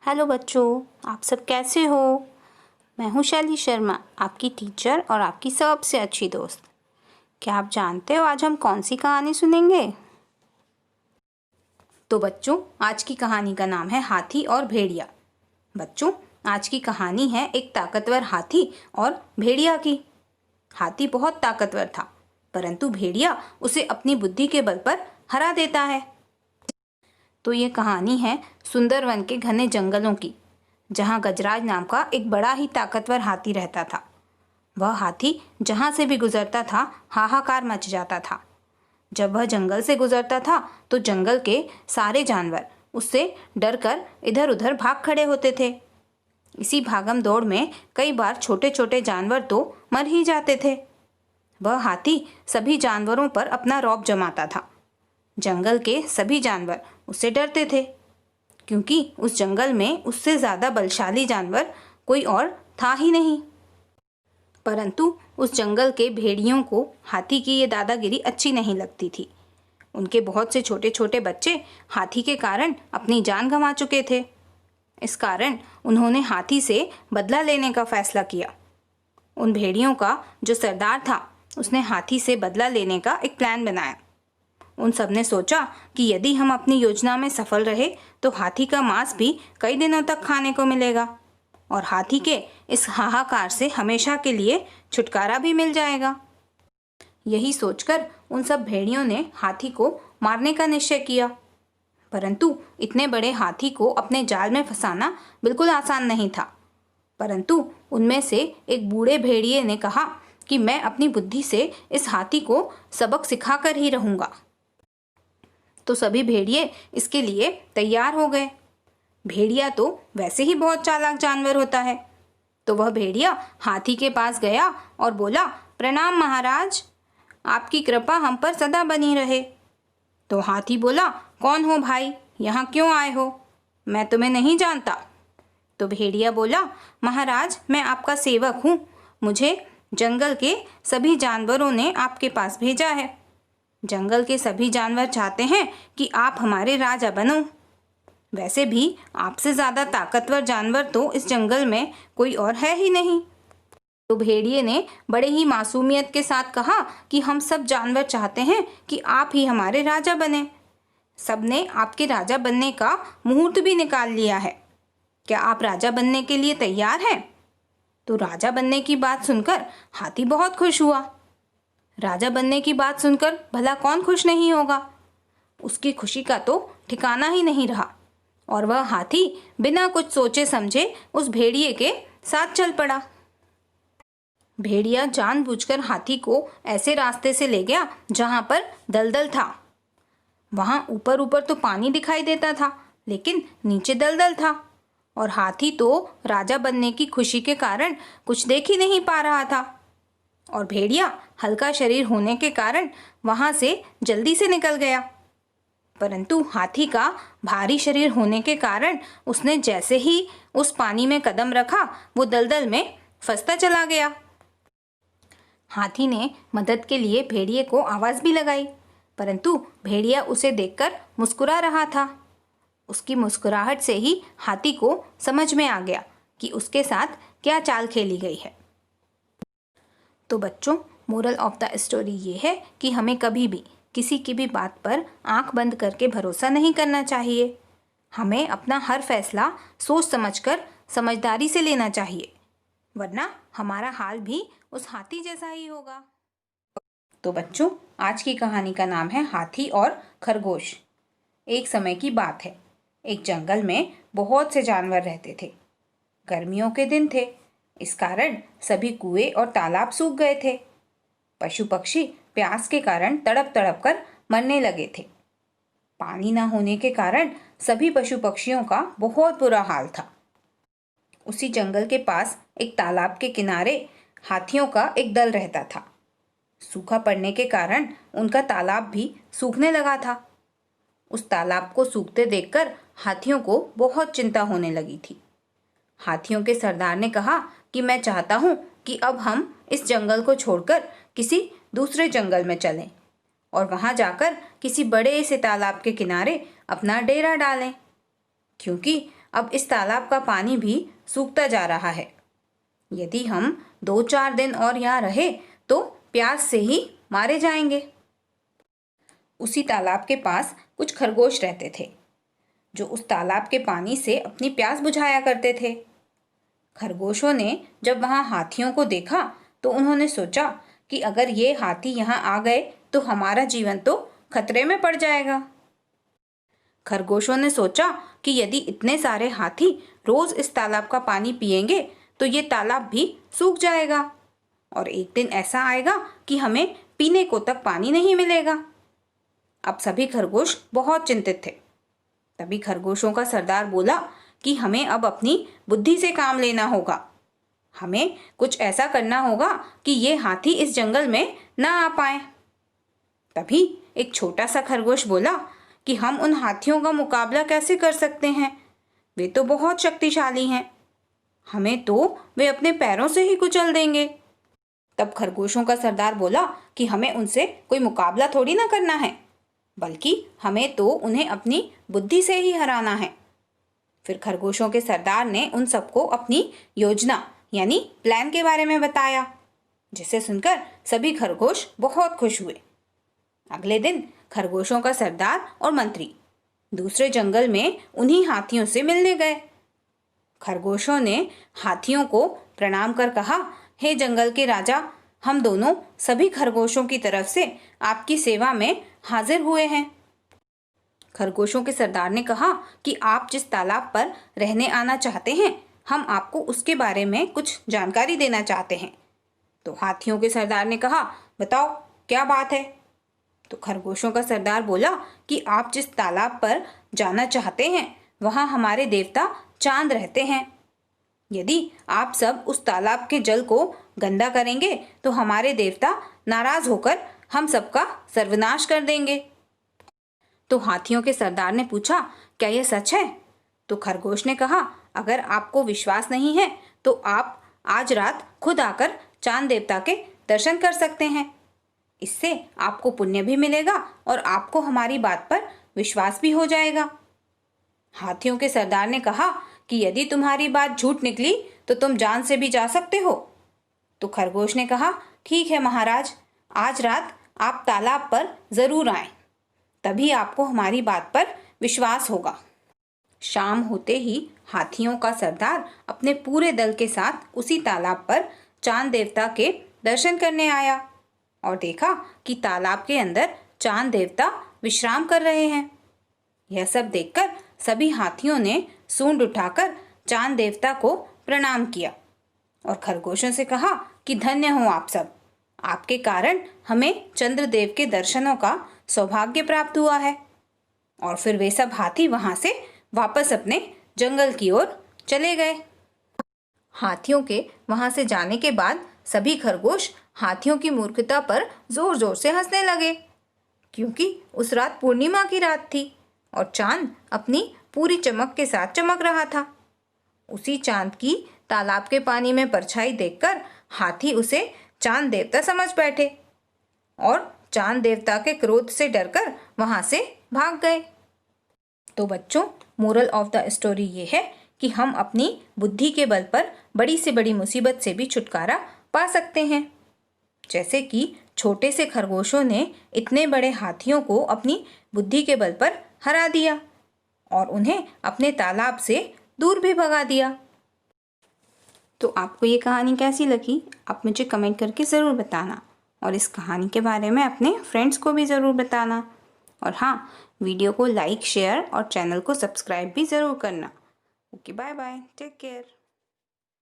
Hello बच्चों, आप सब कैसे हो। मैं हूँ शैली शर्मा, आपकी टीचर और आपकी सबसे अच्छी दोस्त। क्या आप जानते हो आज हम कौन सी कहानी सुनेंगे? तो बच्चों, आज की कहानी का नाम है हाथी और भेड़िया। बच्चों, आज की कहानी है एक ताकतवर हाथी और भेड़िया की। हाथी बहुत ताकतवर था, परंतु भेड़िया उसे अपनी बुद्धि के बल पर हरा देता है। तो ये कहानी है सुंदरवन के घने जंगलों की, जहाँ गजराज नाम का एक बड़ा ही ताकतवर हाथी रहता था। वह हाथी जहाँ से भी गुजरता था हाहाकार मच जाता था। जब वह जंगल से गुजरता था तो जंगल के सारे जानवर उससे डरकर इधर उधर भाग खड़े होते थे। इसी भागम दौड़ में कई बार छोटे छोटे जानवर तो मर ही जाते थे। वह हाथी सभी जानवरों पर अपना रौब जमाता था। जंगल के सभी जानवर उससे डरते थे, क्योंकि उस जंगल में उससे ज़्यादा बलशाली जानवर कोई और था ही नहीं। परंतु उस जंगल के भेड़ियों को हाथी की ये दादागिरी अच्छी नहीं लगती थी। उनके बहुत से छोटे छोटे बच्चे हाथी के कारण अपनी जान गंवा चुके थे। इस कारण उन्होंने हाथी से बदला लेने का फैसला किया। उन भेड़ियों का जो सरदार था, उसने हाथी से बदला लेने का एक प्लान बनाया। उन सब ने सोचा कि यदि हम अपनी योजना में सफल रहे तो हाथी का मांस भी कई दिनों तक खाने को मिलेगा और हाथी के इस हाहाकार से हमेशा के लिए छुटकारा भी मिल जाएगा। यही सोचकर उन सब भेड़ियों ने हाथी को मारने का निश्चय किया। परंतु इतने बड़े हाथी को अपने जाल में फंसाना बिल्कुल आसान नहीं था। परंतु उनमें से एक बूढ़े भेड़िए ने कहा कि मैं अपनी बुद्धि से इस हाथी को सबक सिखाकर ही रहूंगा। तो सभी भेड़िए इसके लिए तैयार हो गए। भेड़िया तो वैसे ही बहुत चालाक जानवर होता है। तो वह भेड़िया हाथी के पास गया और बोला, प्रणाम महाराज, आपकी कृपा हम पर सदा बनी रहे। तो हाथी बोला, कौन हो भाई, यहाँ क्यों आए हो? मैं तुम्हें नहीं जानता। तो भेड़िया बोला, महाराज मैं आपका सेवक हूँ, मुझे जंगल के सभी जानवरों ने आपके पास भेजा है। जंगल के सभी जानवर चाहते हैं कि आप हमारे राजा बनो। वैसे भी आपसे ज़्यादा ताकतवर जानवर तो इस जंगल में कोई और है ही नहीं। तो भेड़िए ने बड़े ही मासूमियत के साथ कहा कि हम सब जानवर चाहते हैं कि आप ही हमारे राजा बने। सबने आपके राजा बनने का मुहूर्त भी निकाल लिया है। क्या आप राजा बनने के लिए तैयार हैं? तो राजा बनने की बात सुनकर हाथी बहुत खुश हुआ। राजा बनने की बात सुनकर भला कौन खुश नहीं होगा। उसकी खुशी का तो ठिकाना ही नहीं रहा और वह हाथी बिना कुछ सोचे समझे उस भेड़िए के साथ चल पड़ा। भेड़िया जानबूझकर हाथी को ऐसे रास्ते से ले गया जहां पर दलदल था। वहां ऊपर ऊपर तो पानी दिखाई देता था, लेकिन नीचे दलदल था और हाथी तो राजा बनने की खुशी के कारण कुछ देख ही नहीं पा रहा था। और भेड़िया हल्का शरीर होने के कारण वहां से जल्दी से निकल गया। परंतु हाथी का भारी शरीर होने के कारण उसने जैसे ही उस पानी में कदम रखा, वो दलदल में फंसता चला गया। हाथी ने मदद के लिए भेड़िए को आवाज भी लगाई, परंतु भेड़िया उसे देखकर मुस्कुरा रहा था। उसकी मुस्कुराहट से ही हाथी को समझ में आ गया कि उसके साथ क्या चाल खेली गई है। तो बच्चों, मोरल ऑफ द स्टोरी ये है कि हमें कभी भी किसी की भी बात पर आंख बंद करके भरोसा नहीं करना चाहिए। हमें अपना हर फैसला सोच समझकर समझदारी से लेना चाहिए, वरना हमारा हाल भी उस हाथी जैसा ही होगा। तो बच्चों, आज की कहानी का नाम है हाथी और खरगोश। एक समय की बात है, एक जंगल में बहुत से जानवर रहते थे। गर्मियों के दिन थे, इस कारण सभी कुएं और तालाब सूख गए थे। पशु पक्षी प्यास के कारण तड़प तड़प कर मरने लगे थे। पानी न होने के कारण सभी पशु पक्षियों का बहुत बुरा हाल था। उसी जंगल के पास एक तालाब के किनारे हाथियों का एक दल रहता था। सूखा पड़ने के कारण उनका तालाब भी सूखने लगा था। उस तालाब को सूखते देखकर हाथियों को बहुत चिंता होने लगी थी। हाथियों के सरदार ने कहा कि मैं चाहता हूं कि अब हम इस जंगल को छोड़कर किसी दूसरे जंगल में चलें और वहां जाकर किसी बड़े से तालाब के किनारे अपना डेरा डालें, क्योंकि अब इस तालाब का पानी भी सूखता जा रहा है। यदि हम 2-4 दिन और यहाँ रहे तो प्यास से ही मारे जाएंगे। उसी तालाब के पास कुछ खरगोश रहते थे जो उस तालाब के पानी से अपनी प्यास बुझाया करते थे। खरगोशों ने जब वहाँ हाथियों को देखा तो उन्होंने सोचा कि अगर ये हाथी यहाँ आ गए तो हमारा जीवन तो खतरे में पड़ जाएगा। खरगोशों ने सोचा कि यदि इतने सारे हाथी रोज इस तालाब का पानी पिएंगे तो ये तालाब भी सूख जाएगा और एक दिन ऐसा आएगा कि हमें पीने को तक पानी नहीं मिलेगा। अब सभी खरगोश बहुत चिंतित थे। तभी खरगोशों का सरदार बोला कि हमें अब अपनी बुद्धि से काम लेना होगा। हमें कुछ ऐसा करना होगा कि ये हाथी इस जंगल में ना आ पाए। तभी एक छोटा सा खरगोश बोला कि हम उन हाथियों का मुकाबला कैसे कर सकते हैं, वे तो बहुत शक्तिशाली हैं, हमें तो वे अपने पैरों से ही कुचल देंगे। तब खरगोशों का सरदार बोला कि हमें उनसे कोई मुकाबला थोड़ी ना करना है, बल्कि हमें तो उन्हें अपनी बुद्धि से ही हराना है। फिर खरगोशों के सरदार ने उन सबको अपनी योजना यानी प्लान के बारे में बताया, जिसे सुनकर सभी खरगोश बहुत खुश हुए। अगले दिन खरगोशों का सरदार और मंत्री दूसरे जंगल में उन्हीं हाथियों से मिलने गए। खरगोशों ने हाथियों को प्रणाम कर कहा, हे जंगल के राजा, हम दोनों सभी खरगोशों की तरफ से आपकी सेवा में हाजिर हुए हैं। खरगोशों के सरदार ने कहा कि आप जिस तालाब पर रहने आना चाहते हैं, हम आपको उसके बारे में कुछ जानकारी देना चाहते हैं। तो हाथियों के सरदार ने कहा, बताओ क्या बात है। तो खरगोशों का सरदार बोला कि आप जिस तालाब पर जाना चाहते हैं वहाँ हमारे देवता चांद रहते हैं। यदि आप सब उस तालाब के जल को गंदा करेंगे तो हमारे देवता नाराज होकर हम सबका सर्वनाश कर देंगे। तो हाथियों के सरदार ने पूछा, क्या यह सच है? तो खरगोश ने कहा, अगर आपको विश्वास नहीं है तो आप आज रात खुद आकर चांद देवता के दर्शन कर सकते हैं। इससे आपको पुण्य भी मिलेगा और आपको हमारी बात पर विश्वास भी हो जाएगा। हाथियों के सरदार ने कहा कि यदि तुम्हारी बात झूठ निकली तो तुम जान से भी जा सकते हो। तो खरगोश ने कहा, ठीक है महाराज, आज रात आप तालाब पर जरूर आएं, तभी आपको हमारी बात पर विश्वास होगा। शाम होते ही हाथियों का सरदार अपने पूरे दल के साथ उसी तालाब पर चांद देवता के दर्शन करने आया और देखा कि तालाब के अंदर चांद देवता विश्राम कर रहे हैं। यह सब देखकर सभी हाथियों ने सूंड उठाकर चांद देवता को प्रणाम किया और खरगोशों से कहा कि धन्य हो आप सब, आपके कारण हमें चंद्रदेव के दर्शनों का सौभाग्य प्राप्त हुआ है। और फिर वे सब हाथी वहां से वापस अपने जंगल की ओर चले गए। हाथियों के वहां से जाने के बाद सभी खरगोश हाथियों की मूर्खता पर जोर जोर से हंसने लगे, क्योंकि उस रात पूर्णिमा की रात थी और चांद अपनी पूरी चमक के साथ चमक रहा था। उसी चांद की तालाब के पानी में परछाई देखकर हाथी उसे चांद देवता समझ बैठे और चांद देवता के क्रोध से डरकर वहां से भाग गए। तो बच्चों, मोरल ऑफ द स्टोरी ये है कि हम अपनी बुद्धि के बल पर बड़ी से बड़ी मुसीबत से भी छुटकारा पा सकते हैं। जैसे कि छोटे से खरगोशों ने इतने बड़े हाथियों को अपनी बुद्धि के बल पर हरा दिया और उन्हें अपने तालाब से दूर भी भगा दिया। तो आपको ये कहानी कैसी लगी, आप मुझे कमेंट करके ज़रूर बताना और इस कहानी के बारे में अपने फ्रेंड्स को भी ज़रूर बताना। और हाँ, वीडियो को लाइक, शेयर और चैनल को सब्सक्राइब भी ज़रूर करना। Okay, bye bye, take care.